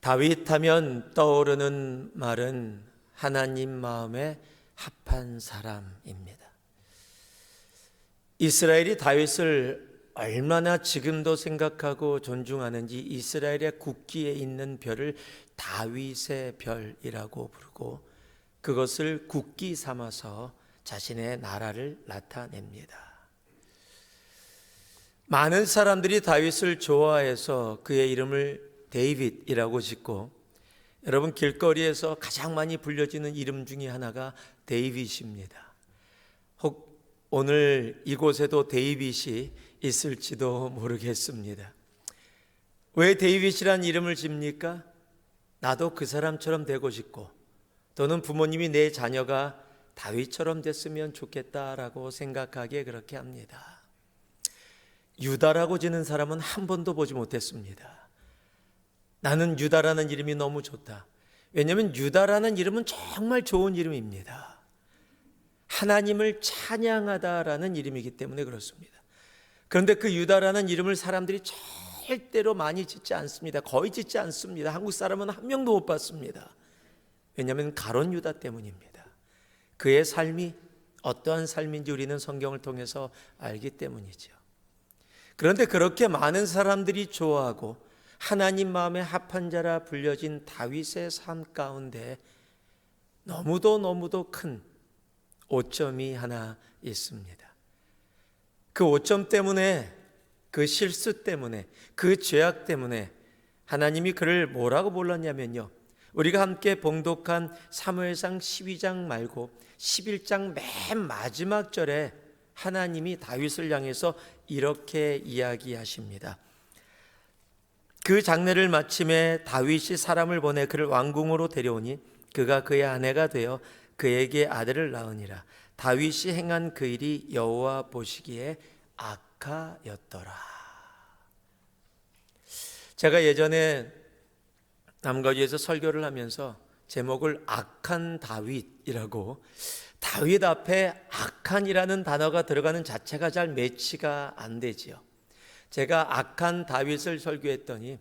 다윗 하면 떠오르는 말은 하나님 마음에 합한 사람입니다. 이스라엘이 다윗을 얼마나 지금도 생각하고 존중하는지 이스라엘의 국기에 있는 별을 다윗의 별이라고 부르고 그것을 국기 삼아서 자신의 나라를 나타냅니다. 많은 사람들이 다윗을 좋아해서 그의 이름을 데이빗이라고 짓고, 여러분 길거리에서 가장 많이 불려지는 이름 중에 하나가 데이빗입니다. 혹 오늘 이곳에도 데이빗이 있을지도 모르겠습니다. 왜 데이빗이란 이름을 집니까? 나도 그 사람처럼 되고 싶고, 또는 부모님이 내 자녀가 다윗처럼 됐으면 좋겠다라고 생각하기에 그렇게 합니다. 유다라고 지는 사람은 한 번도 보지 못했습니다. 나는 유다라는 이름이 너무 좋다. 왜냐하면 유다라는 이름은 정말 좋은 이름입니다. 하나님을 찬양하다라는 이름이기 때문에 그렇습니다. 그런데 그 유다라는 이름을 사람들이 절대로 많이 짓지 않습니다. 거의 짓지 않습니다. 한국 사람은 한 명도 못 봤습니다. 왜냐하면 가론 유다 때문입니다. 그의 삶이 어떠한 삶인지 우리는 성경을 통해서 알기 때문이죠. 그런데 그렇게 많은 사람들이 좋아하고 하나님 마음에 합한 자라 불려진 다윗의 삶 가운데 너무도 큰 오점이 하나 있습니다. 그 오점 때문에, 그 실수 때문에, 그 죄악 때문에 하나님이 그를 뭐라고 불렀냐면요, 우리가 함께 봉독한 사무엘상 12장 말고 11장 맨 마지막 절에 하나님이 다윗을 향해서 이렇게 이야기하십니다. 그 장례를 마침에 다윗이 사람을 보내 그를 왕궁으로 데려오니 그가 그의 아내가 되어 그에게 아들을 낳으니라. 다윗이 행한 그 일이 여호와 보시기에 악하였더라. 제가 예전에 남거주에서 설교를 하면서 제목을 악한 다윗이라고, 다윗 앞에 악한이라는 단어가 들어가는 자체가 잘 매치가 안 되지요. 제가 악한 다윗을 설교했더니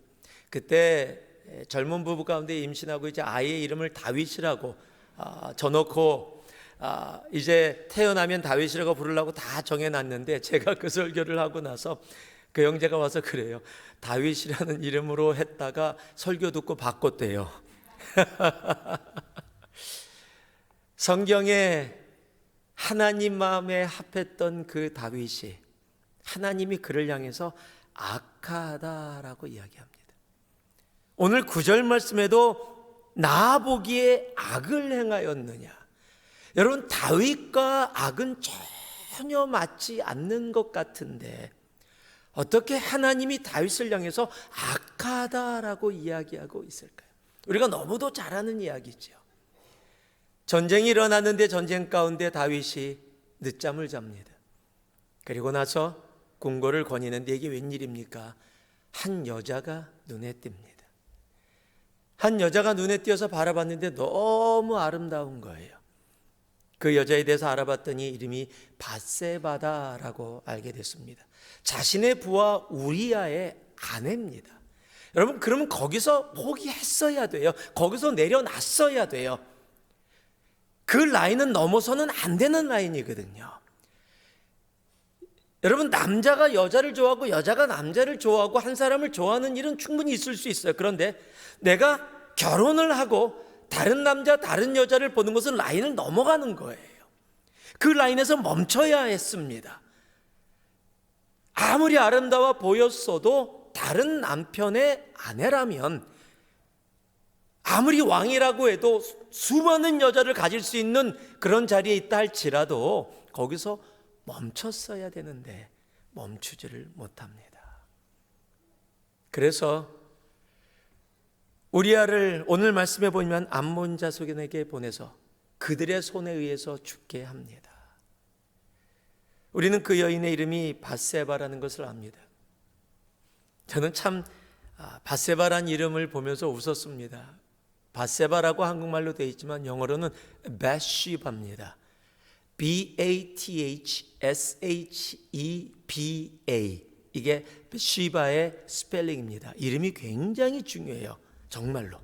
그때 젊은 부부 가운데 임신하고 이제 아이의 이름을 다윗이라고 져놓고 이제 태어나면 다윗이라고 부르려고 다 정해놨는데, 제가 그 설교를 하고 나서 그 형제가 와서 그래요. 다윗이라는 이름으로 했다가 설교 듣고 바꿨대요. 성경에 하나님 마음에 합했던 그 다윗이 하나님이 그를 향해서 악하다라고 이야기합니다. 오늘 9절 말씀에도 나 보기에 악을 행하였느냐. 여러분, 다윗과 악은 전혀 맞지 않는 것 같은데 어떻게 하나님이 다윗을 향해서 악하다라고 이야기하고 있을까요? 우리가 너무도 잘 아는 이야기죠. 전쟁이 일어났는데 전쟁 가운데 다윗이 늦잠을 잡니다. 그리고 나서 궁궐을 거니는데 이게 웬일입니까? 한 여자가 눈에 띕니다. 한 여자가 눈에 띄어서 바라봤는데 너무 아름다운 거예요. 그 여자에 대해서 알아봤더니 이름이 밧세바다라고 알게 됐습니다. 자신의 부하 우리아의 아내입니다. 여러분, 그러면 거기서 포기했어야 돼요. 거기서 내려놨어야 돼요. 그 라인은 넘어서는 안 되는 라인이거든요. 여러분, 남자가 여자를 좋아하고 여자가 남자를 좋아하고 한 사람을 좋아하는 일은 충분히 있을 수 있어요. 그런데 내가 결혼을 하고 다른 남자, 다른 여자를 보는 것은 라인을 넘어가는 거예요. 그 라인에서 멈춰야 했습니다. 아무리 아름다워 보였어도 다른 남편의 아내라면, 아무리 왕이라고 해도 수많은 여자를 가질 수 있는 그런 자리에 있다 할지라도 거기서 멈췄어야 되는데 멈추지를 못합니다. 그래서 우리아를 오늘 말씀해 보면 암몬 자손에게 보내서 그들의 손에 의해서 죽게 합니다. 우리는 그 여인의 이름이 밧세바라는 것을 압니다. 저는 참 밧세바란 이름을 보면서 웃었습니다. 밧세바라고 한국말로 되어 있지만 영어로는 바시바입니다. B-A-T-H-S-H-E-B-A. 이게 시바의 스펠링입니다. 이름이 굉장히 중요해요. 정말로.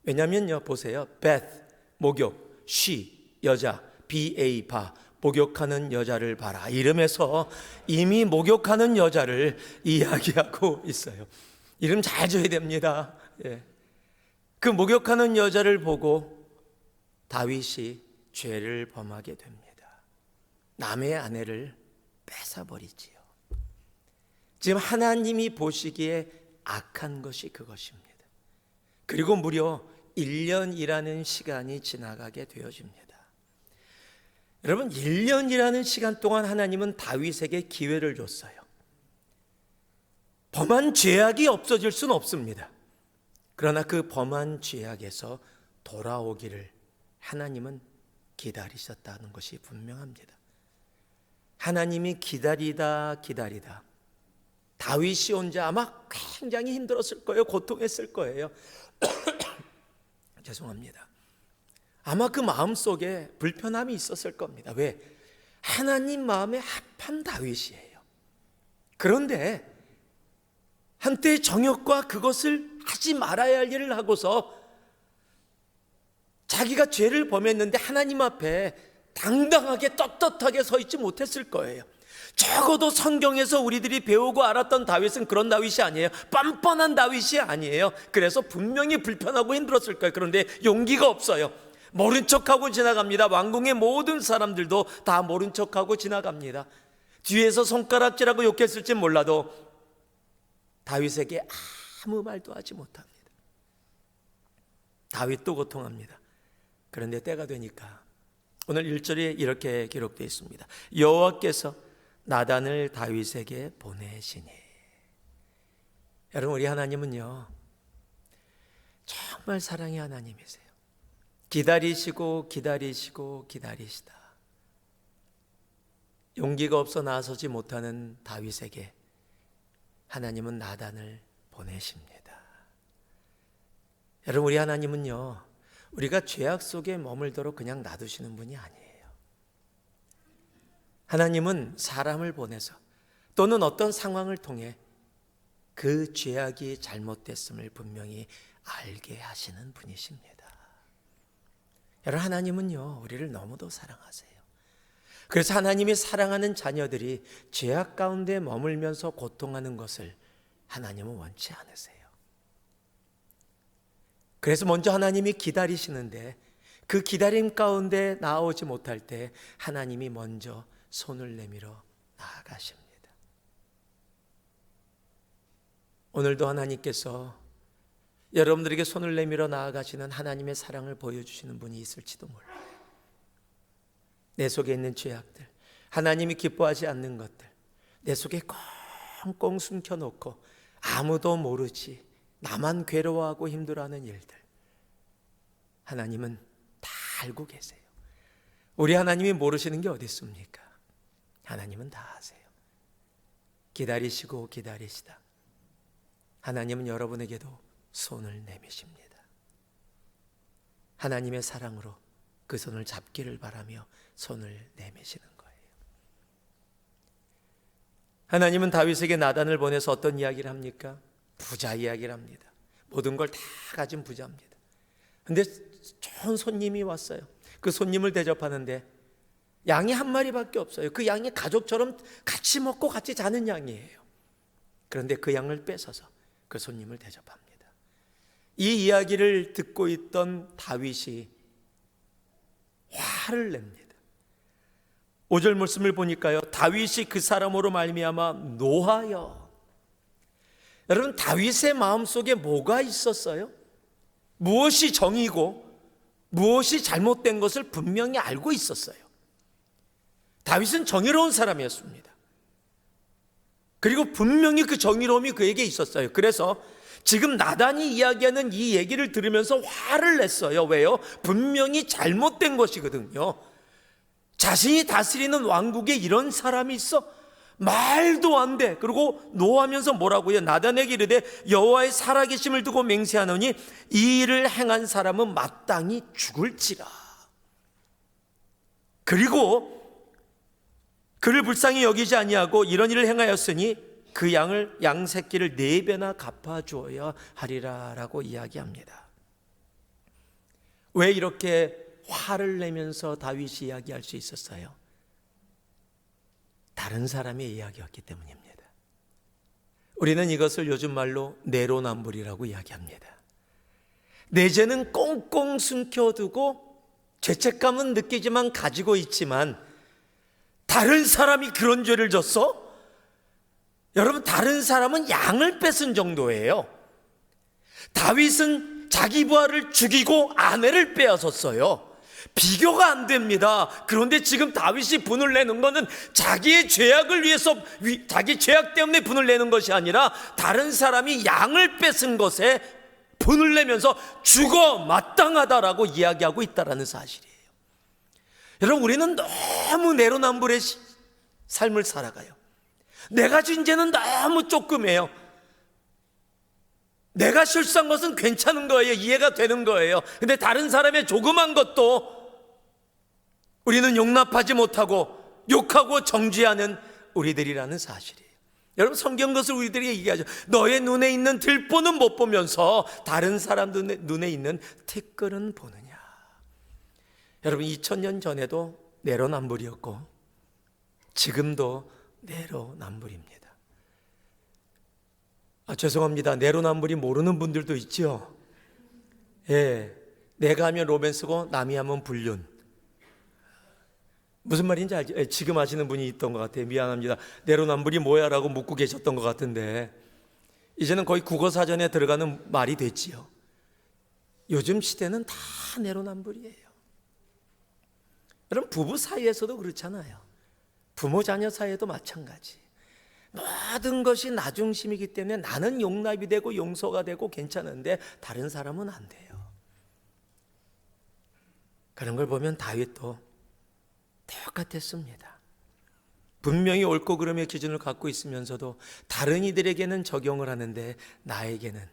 왜냐면요, 보세요. 베th, 목욕, she, 여자, ba, 바, 목욕하는 여자를 봐라. 이름에서 이미 목욕하는 여자를 이야기하고 있어요. 이름 잘 줘야 됩니다. 예. 그 목욕하는 여자를 보고 다윗이 죄를 범하게 됩니다. 남의 아내를 뺏어버리지요. 지금 하나님이 보시기에 악한 것이 그것입니다. 그리고 무려 1년이라는 시간이 지나가게 되어집니다. 여러분, 1년이라는 시간 동안 하나님은 다윗에게 기회를 줬어요. 범한 죄악이 없어질 수는 없습니다. 그러나 그 범한 죄악에서 돌아오기를 하나님은 기다리셨다는 것이 분명합니다. 하나님이 기다리다 다윗이 혼자 아마 굉장히 힘들었을 거예요. 고통했을 거예요. 죄송합니다. 아마 그 마음속에 불편함이 있었을 겁니다. 왜? 하나님 마음에 합한 다윗이에요. 그런데 한때의 정욕과 그것을 하지 말아야 할 일을 하고서 자기가 죄를 범했는데 하나님 앞에 당당하게 떳떳하게 서 있지 못했을 거예요. 적어도 성경에서 우리들이 배우고 알았던 다윗은 그런 다윗이 아니에요. 뻔뻔한 다윗이 아니에요. 그래서 분명히 불편하고 힘들었을 거예요. 그런데 용기가 없어요. 모른 척하고 지나갑니다. 왕궁의 모든 사람들도 다 모른 척하고 지나갑니다. 뒤에서 손가락질하고 욕했을지 몰라도 다윗에게 아무 말도 하지 못합니다. 다윗도 고통합니다. 그런데 때가 되니까 오늘 1절에 이렇게 기록되어 있습니다. 여호와께서 나단을 다윗에게 보내시니. 여러분, 우리 하나님은요 정말 사랑의 하나님이세요. 기다리시고 기다리시다. 용기가 없어 나서지 못하는 다윗에게 하나님은 나단을 보내십니다. 여러분, 우리 하나님은요 우리가 죄악 속에 머물도록 그냥 놔두시는 분이 아니에요. 하나님은 사람을 보내서 또는 어떤 상황을 통해 그 죄악이 잘못됐음을 분명히 알게 하시는 분이십니다. 여러분, 하나님은요 우리를 너무도 사랑하세요. 그래서 하나님이 사랑하는 자녀들이 죄악 가운데 머물면서 고통하는 것을 하나님은 원치 않으세요. 그래서 먼저 하나님이 기다리시는데 그 기다림 가운데 나오지 못할 때 하나님이 먼저 손을 내밀어 나아가십니다. 오늘도 하나님께서 여러분들에게 손을 내밀어 나아가시는 하나님의 사랑을 보여주시는 분이 있을지도 몰라요. 내 속에 있는 죄악들, 하나님이 기뻐하지 않는 것들, 내 속에 꽁꽁 숨겨놓고 아무도 모르지 나만 괴로워하고 힘들어하는 일들, 하나님은 다 알고 계세요. 우리 하나님이 모르시는 게 어디 있습니까? 하나님은 다 아세요. 기다리시고 기다리시다 하나님은 여러분에게도 손을 내미십니다. 하나님의 사랑으로 그 손을 잡기를 바라며 손을 내미시는 거예요. 하나님은 다윗에게 나단을 보내서 어떤 이야기를 합니까? 부자 이야기를 합니다. 모든 걸 다 가진 부자입니다. 근데 좋은 손님이 왔어요. 그 손님을 대접하는데 양이 한 마리밖에 없어요. 그 양이 가족처럼 같이 먹고 같이 자는 양이에요. 그런데 그 양을 뺏어서 그 손님을 대접합니다. 이 이야기를 듣고 있던 다윗이 화를 냅니다. 5절 말씀을 보니까요, 다윗이 그 사람으로 말미암아 노하여. 여러분, 다윗의 마음속에 뭐가 있었어요? 무엇이 정의고 무엇이 잘못된 것을 분명히 알고 있었어요. 다윗은 정의로운 사람이었습니다. 그리고 분명히 그 정의로움이 그에게 있었어요. 그래서 지금 나단이 이야기하는 이 얘기를 들으면서 화를 냈어요. 왜요? 분명히 잘못된 것이거든요. 자신이 다스리는 왕국에 이런 사람이 있어? 말도 안 돼. 그리고 노하면서 뭐라고요? 나단에게 이르되 여호와의 살아계심을 두고 맹세하노니 이 일을 행한 사람은 마땅히 죽을지라. 그리고 그를 불쌍히 여기지 아니하고 이런 일을 행하였으니 그 양 새끼를 4배나 갚아주어야 하리라라고 이야기합니다. 왜 이렇게 화를 내면서 다윗이 이야기할 수 있었어요? 다른 사람의 이야기였기 때문입니다. 우리는 이것을 요즘 말로 내로남불이라고 이야기합니다. 내 죄는 꽁꽁 숨겨두고 죄책감은 느끼지만 가지고 있지만 다른 사람이 그런 죄를 졌어? 여러분, 다른 사람은 양을 뺏은 정도예요. 다윗은 자기 부하를 죽이고 아내를 빼앗았어요. 비교가 안 됩니다. 그런데 지금 다윗이 분을 내는 것은 자기의 죄악을 위해서, 자기 죄악 때문에 분을 내는 것이 아니라 다른 사람이 양을 뺏은 것에 분을 내면서 죽어 마땅하다라고 이야기하고 있다는 사실이에요. 여러분, 우리는 너무 내로남불의 삶을 살아가요. 내가 진 죄는 너무 조금해요. 내가 실수한 것은 괜찮은 거예요. 이해가 되는 거예요. 근데 다른 사람의 조그만 것도 우리는 용납하지 못하고 욕하고 정죄하는 우리들이라는 사실이에요. 여러분, 성경 것을 우리들에게 얘기하죠. 너의 눈에 있는 들보는 못 보면서 다른 사람들 눈에 있는 티끌은 보느냐. 여러분, 2000년 전에도 내로남불이었고 지금도 내로남불입니다. 죄송합니다. 내로남불이 모르는 분들도 있죠. 예, 내가 하면 로맨스고 남이 하면 불륜. 무슨 말인지 알죠? 예, 지금 아시는 분이 있던 것 같아요. 미안합니다. 내로남불이 뭐야? 라고 묻고 계셨던 것 같은데 이제는 거의 국어사전에 들어가는 말이 됐지요. 요즘 시대는 다 내로남불이에요. 여러분, 부부 사이에서도 그렇잖아요. 부모 자녀 사이에도 마찬가지. 모든 것이 나 중심이기 때문에 나는 용납이 되고 용서가 되고 괜찮은데 다른 사람은 안 돼요. 그런 걸 보면 다윗도 똑같았습니다. 분명히 옳고 그름의 기준을 갖고 있으면서도 다른 이들에게는 적용을 하는데 나에게는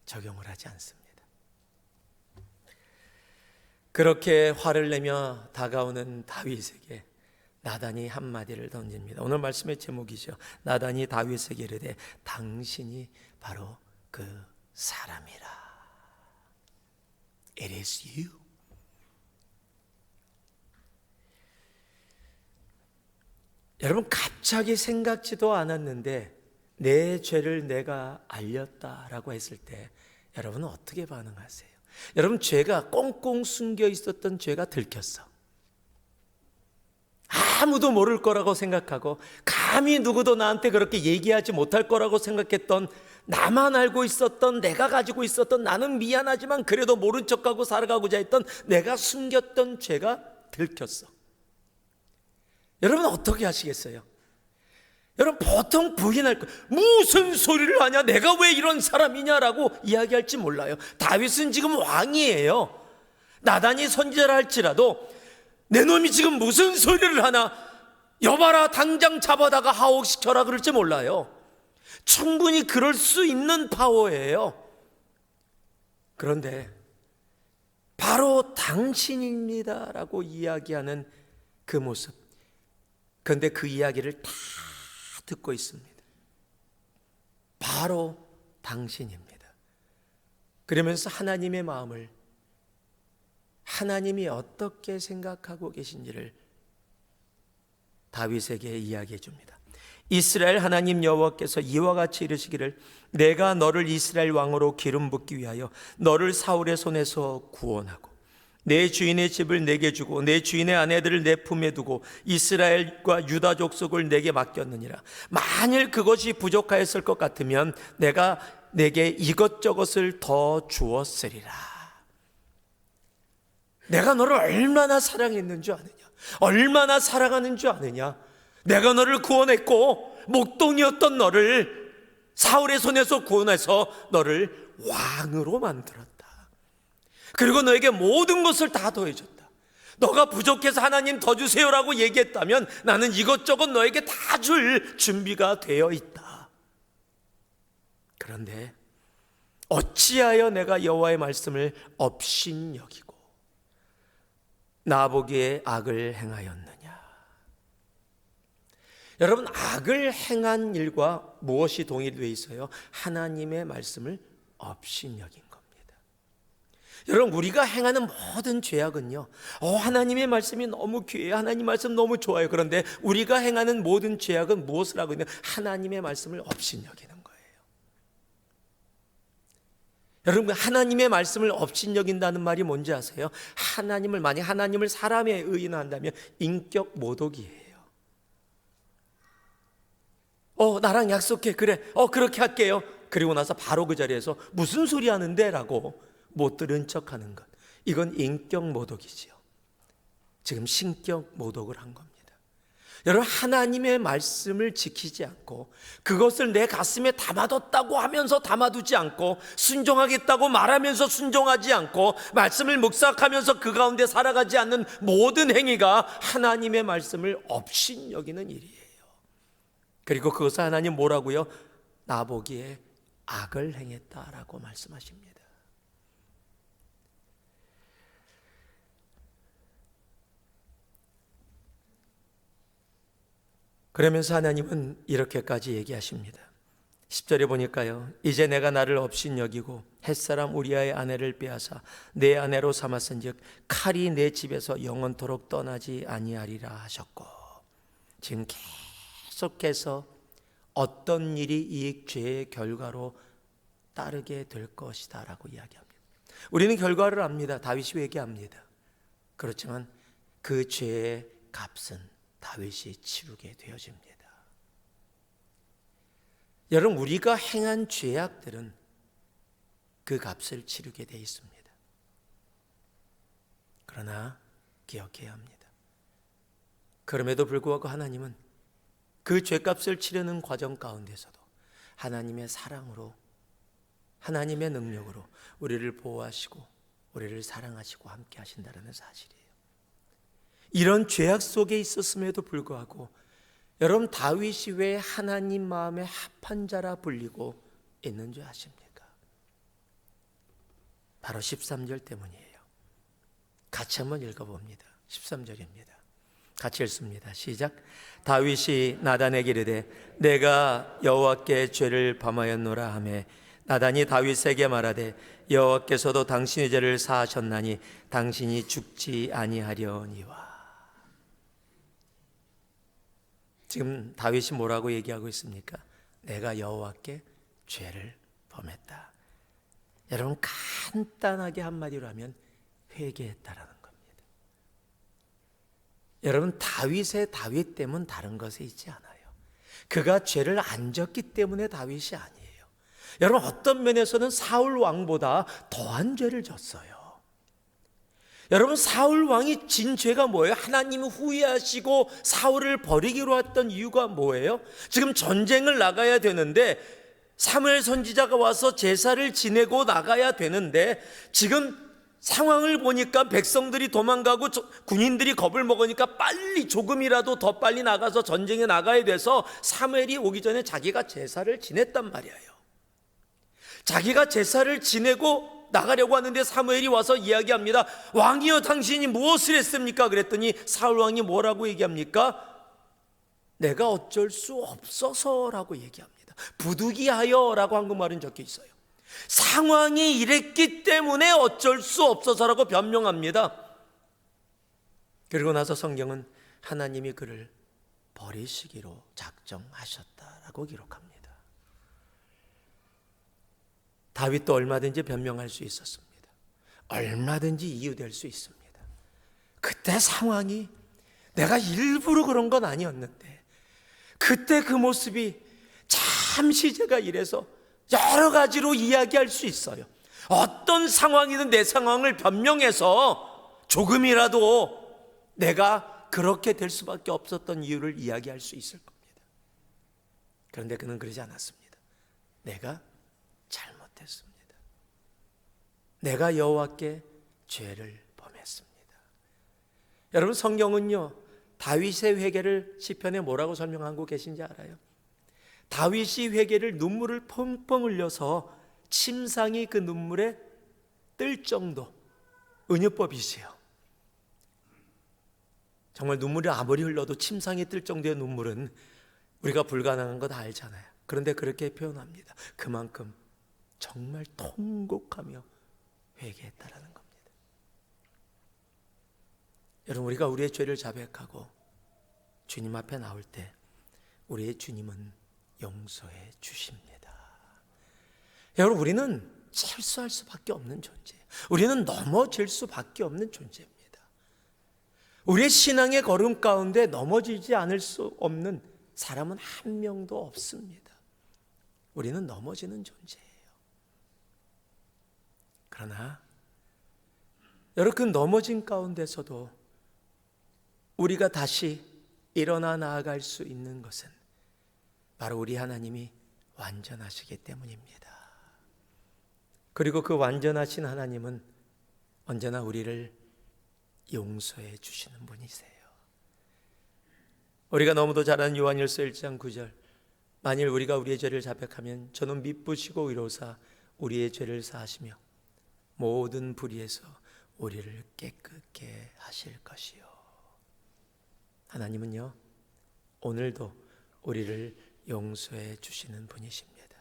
적용을 하지 않습니다. 그렇게 화를 내며 다가오는 다윗에게 나단이 한마디를 던집니다. 오늘 말씀의 제목이죠. 나단이 다윗에게 이르되 당신이 바로 그 사람이라. It is you. 여러분, 갑자기 생각지도 않았는데 내 죄를 내가 알렸다라고 했을 때 여러분은 어떻게 반응하세요? 여러분, 죄가 꽁꽁 숨겨 있었던 죄가 들켰어. 아무도 모를 거라고 생각하고 감히 누구도 나한테 그렇게 얘기하지 못할 거라고 생각했던, 나만 알고 있었던, 내가 가지고 있었던, 나는 미안하지만 그래도 모른 척하고 살아가고자 했던 내가 숨겼던 죄가 들켰어. 여러분, 어떻게 하시겠어요? 여러분, 보통 부인할 거예요. 무슨 소리를 하냐, 내가 왜 이런 사람이냐라고 이야기할지 몰라요. 다윗은 지금 왕이에요. 나단이 선지자라 할지라도 내 놈이 지금 무슨 소리를 하나, 여봐라 당장 잡아다가 하옥시켜라 그럴지 몰라요. 충분히 그럴 수 있는 파워예요. 그런데 바로 당신입니다라고 이야기하는 그 모습, 그런데 그 이야기를 다 듣고 있습니다. 바로 당신입니다. 그러면서 하나님의 마음을, 하나님이 어떻게 생각하고 계신지를 다윗에게 이야기해 줍니다. 이스라엘 하나님 여호와께서 이와 같이 이르시기를 내가 너를 이스라엘 왕으로 기름 붓기 위하여 너를 사울의 손에서 구원하고 내 주인의 집을 내게 주고 내 주인의 아내들을 내 품에 두고 이스라엘과 유다 족속을 내게 맡겼느니라. 만일 그것이 부족하였을 것 같으면 내가 내게 이것저것을 더 주었으리라. 내가 너를 얼마나 사랑했는 줄 아느냐, 얼마나 사랑하는 줄 아느냐. 내가 너를 구원했고 목동이었던 너를 사울의 손에서 구원해서 너를 왕으로 만들었다. 그리고 너에게 모든 것을 다 더해줬다. 너가 부족해서 하나님 더 주세요라고 얘기했다면 나는 이것저것 너에게 다 줄 준비가 되어 있다. 그런데 어찌하여 내가 여호와의 말씀을 업신여기고 나보기에 악을 행하였느냐. 여러분, 악을 행한 일과 무엇이 동일되어 있어요? 하나님의 말씀을 업신여긴 겁니다. 여러분, 우리가 행하는 모든 죄악은요, 하나님의 말씀이 너무 귀해요, 하나님 말씀 너무 좋아요. 그런데 우리가 행하는 모든 죄악은 무엇을 하고 있는? 하나님의 말씀을 업신여기는 거예요. 여러분, 하나님의 말씀을 업신여긴다는 말이 뭔지 아세요? 만약 하나님을 사람에 의인한다면 인격 모독이에요. 나랑 약속해. 그래. 그렇게 할게요. 그리고 나서 바로 그 자리에서 무슨 소리 하는데? 라고 못 들은 척 하는 것. 이건 인격 모독이지요. 지금 신격 모독을 한 겁니다. 여러분, 하나님의 말씀을 지키지 않고 그것을 내 가슴에 담아뒀다고 하면서 담아두지 않고 순종하겠다고 말하면서 순종하지 않고 말씀을 묵상하면서 그 가운데 살아가지 않는 모든 행위가 하나님의 말씀을 업신여기는 일이에요. 그리고 그것을 하나님 뭐라고요? 나보기에 악을 행했다라고 말씀하십니다. 그러면서 하나님은 이렇게까지 얘기하십니다. 10절에 보니까요, 이제 내가 나를 업신여기고 햇사람 우리아의 아내를 빼앗아 내 아내로 삼았은즉 칼이 내 집에서 영원토록 떠나지 아니하리라 하셨고, 지금 계속해서 어떤 일이 이 죄의 결과로 따르게 될 것이다 라고 이야기합니다. 우리는 결과를 압니다. 다윗이 회개합니다. 그렇지만 그 죄의 값은 다윗이 치르게 되어집니다. 여러분, 우리가 행한 죄악들은 그 값을 치르게 되어 있습니다. 그러나 기억해야 합니다. 그럼에도 불구하고 하나님은 그 죄값을 치르는 과정 가운데서도 하나님의 사랑으로, 하나님의 능력으로 우리를 보호하시고 우리를 사랑하시고 함께 하신다는 사실이에요. 이런 죄악 속에 있었음에도 불구하고 여러분, 다윗이 왜 하나님 마음에 합한 자라 불리고 있는 줄 아십니까? 바로 13절 때문이에요. 같이 한번 읽어봅니다. 13절입니다. 같이 읽습니다. 시작. 다윗이 나단에게 이르되 내가 여호와께 죄를 범하였노라 하매 나단이 다윗에게 말하되 여호와께서도 당신의 죄를 사하셨나니 당신이 죽지 아니하려니와. 지금 다윗이 뭐라고 얘기하고 있습니까? 내가 여호와께 죄를 범했다. 여러분, 간단하게 한마디로 하면 회개했다라는 겁니다. 여러분, 다윗의 다윗됨은 다른 것에 있지 않아요. 그가 죄를 안 졌기 때문에 다윗이 아니에요. 여러분, 어떤 면에서는 사울 왕보다 더한 죄를 졌어요. 여러분, 사울 왕이 진 죄가 뭐예요? 하나님을 후회하시고 사울을 버리기로 했던 이유가 뭐예요? 지금 전쟁을 나가야 되는데 사무엘 선지자가 와서 제사를 지내고 나가야 되는데 지금 상황을 보니까 백성들이 도망가고 군인들이 겁을 먹으니까 빨리, 조금이라도 더 빨리 나가서 전쟁에 나가야 돼서 사무엘이 오기 전에 자기가 제사를 지냈단 말이에요. 자기가 제사를 지내고 나가려고 하는데 사무엘이 와서 이야기합니다. 왕이여, 당신이 무엇을 했습니까? 그랬더니 사울 왕이 뭐라고 얘기합니까? 내가 어쩔 수 없어서라고 얘기합니다. 부득이하여라고 한국말은 적혀 있어요. 상황이 이랬기 때문에 어쩔 수 없어서라고 변명합니다. 그리고 나서 성경은 하나님이 그를 버리시기로 작정하셨다라고 기록합니다. 다윗도 얼마든지 변명할 수 있었습니다. 얼마든지 이유될 수 있습니다. 그때 상황이 내가 일부러 그런 건 아니었는데, 그때 그 모습이 잠시 제가 이래서 여러 가지로 이야기할 수 있어요. 어떤 상황이든 내 상황을 변명해서 조금이라도 내가 그렇게 될 수밖에 없었던 이유를 이야기할 수 있을 겁니다. 그런데 그는 그러지 않았습니다. 내가 잘못했습니다. 내가 여호와께 죄를 범했습니다. 여러분, 성경은요, 다윗의 회개를 시편에 뭐라고 설명하고 계신지 알아요? 다윗이 회개를 눈물을 펑펑 흘려서 침상이 그 눈물에 뜰 정도, 은유법이세요. 정말 눈물이 아무리 흘러도 침상이 뜰 정도의 눈물은 우리가 불가능한 거 다 알잖아요. 그런데 그렇게 표현합니다. 그만큼 정말 통곡하며 회개했다라는 겁니다. 여러분, 우리가 우리의 죄를 자백하고 주님 앞에 나올 때 우리의 주님은 용서해 주십니다. 여러분, 우리는 실수할 수밖에 없는 존재예요. 우리는 넘어질 수밖에 없는 존재입니다. 우리의 신앙의 걸음 가운데 넘어지지 않을 수 없는 사람은 한 명도 없습니다. 우리는 넘어지는 존재예요. 그러나 여러분, 그 넘어진 가운데서도 우리가 다시 일어나 나아갈 수 있는 것은 바로 우리 하나님이 완전하시기 때문입니다. 그리고 그 완전하신 하나님은 언제나 우리를 용서해 주시는 분이세요. 우리가 너무도 잘 아는 요한일서 1장 9절, 만일 우리가 우리의 죄를 자백하면 저는 미쁘시고 의로사 우리의 죄를 사하시며 모든 불의에서 우리를 깨끗게 하실 것이요. 하나님은요, 오늘도 우리를 용서해 주시는 분이십니다.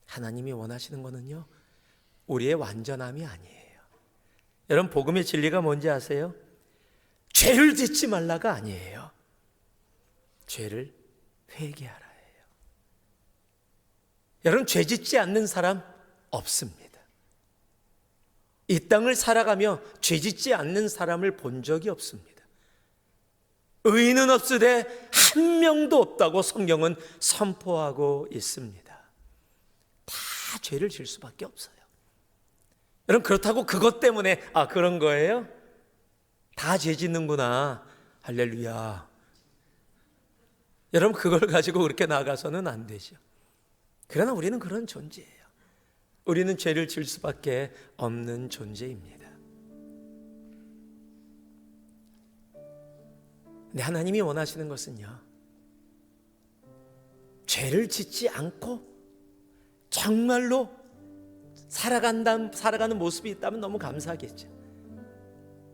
하나님이 원하시는 것은요, 우리의 완전함이 아니에요. 여러분, 복음의 진리가 뭔지 아세요? 죄를 짓지 말라가 아니에요. 죄를 회개하라예요. 여러분, 죄 짓지 않는 사람 없습니다. 이 땅을 살아가며 죄 짓지 않는 사람을 본 적이 없습니다. 의인은 없으되 한 명도 없다고 성경은 선포하고 있습니다. 다 죄를 질 수밖에 없어요. 여러분, 그렇다고 그것 때문에 그런 거예요? 다 죄 짓는구나, 할렐루야. 여러분, 그걸 가지고 그렇게 나가서는 안 되죠. 그러나 우리는 그런 존재예요. 우리는 죄를 질 수밖에 없는 존재입니다. 근데 하나님이 원하시는 것은요, 죄를 짓지 않고 정말로 살아가는 모습이 있다면 너무 감사하겠죠.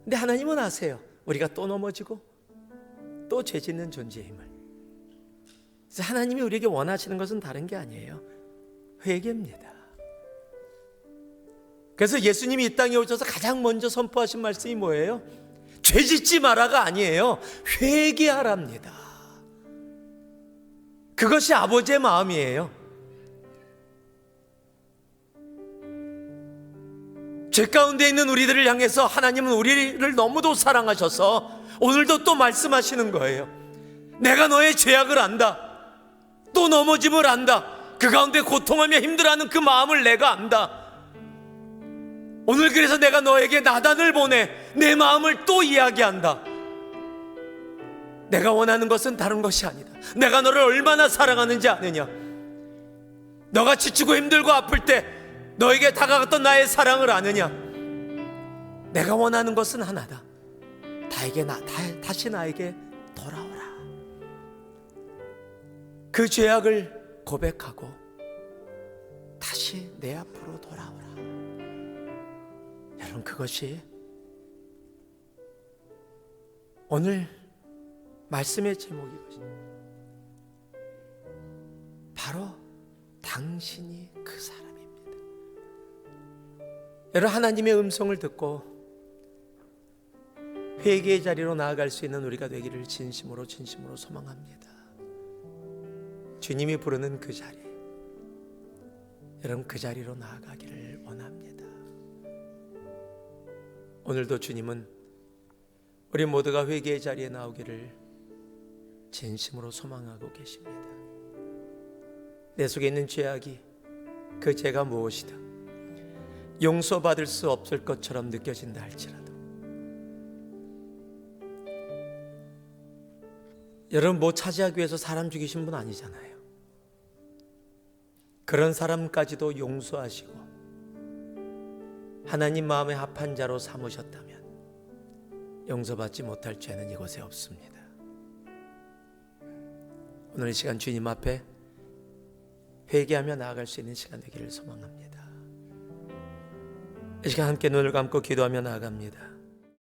근데 하나님은 아세요. 우리가 또 넘어지고 또 죄 짓는 존재임을. 그래서 하나님이 우리에게 원하시는 것은 다른 게 아니에요. 회개입니다. 그래서 예수님이 이 땅에 오셔서 가장 먼저 선포하신 말씀이 뭐예요? 죄 짓지 마라가 아니에요. 회개하랍니다. 그것이 아버지의 마음이에요. 죄 가운데 있는 우리들을 향해서 하나님은 우리를 너무도 사랑하셔서 오늘도 또 말씀하시는 거예요. 내가 너의 죄악을 안다. 또 넘어짐을 안다. 그 가운데 고통하며 힘들어하는 그 마음을 내가 안다. 오늘 그래서 내가 너에게 나단을 보내 내 마음을 또 이야기한다. 내가 원하는 것은 다른 것이 아니다. 내가 너를 얼마나 사랑하는지 아느냐. 너가 지치고 힘들고 아플 때 너에게 다가갔던 나의 사랑을 아느냐. 내가 원하는 것은 하나다. 다시 나에게 돌아오라. 그 죄악을 고백하고 다시 내 앞으로 돌아오라. 여러분, 그것이 오늘 말씀의 제목이거든요. 바로 당신이 그 사람입니다. 여러분, 하나님의 음성을 듣고 회개의 자리로 나아갈 수 있는 우리가 되기를 진심으로 소망합니다. 주님이 부르는 그 자리, 여러분, 그 자리로 나아가기를 원합니다. 오늘도 주님은 우리 모두가 회개의 자리에 나오기를 진심으로 소망하고 계십니다. 내 속에 있는 죄악이, 그 죄가 무엇이든 용서받을 수 없을 것처럼 느껴진다 할지라도, 여러분, 뭐 차지하기 위해서 사람 죽이신 분 아니잖아요. 그런 사람까지도 용서하시고 하나님 마음에 합한 자로 삼으셨다면 용서받지 못할 죄는 이곳에 없습니다. 오늘 이 시간 주님 앞에 회개하며 나아갈 수 있는 시간 되기를 소망합니다. 이 시간 함께 눈을 감고 기도하며 나아갑니다.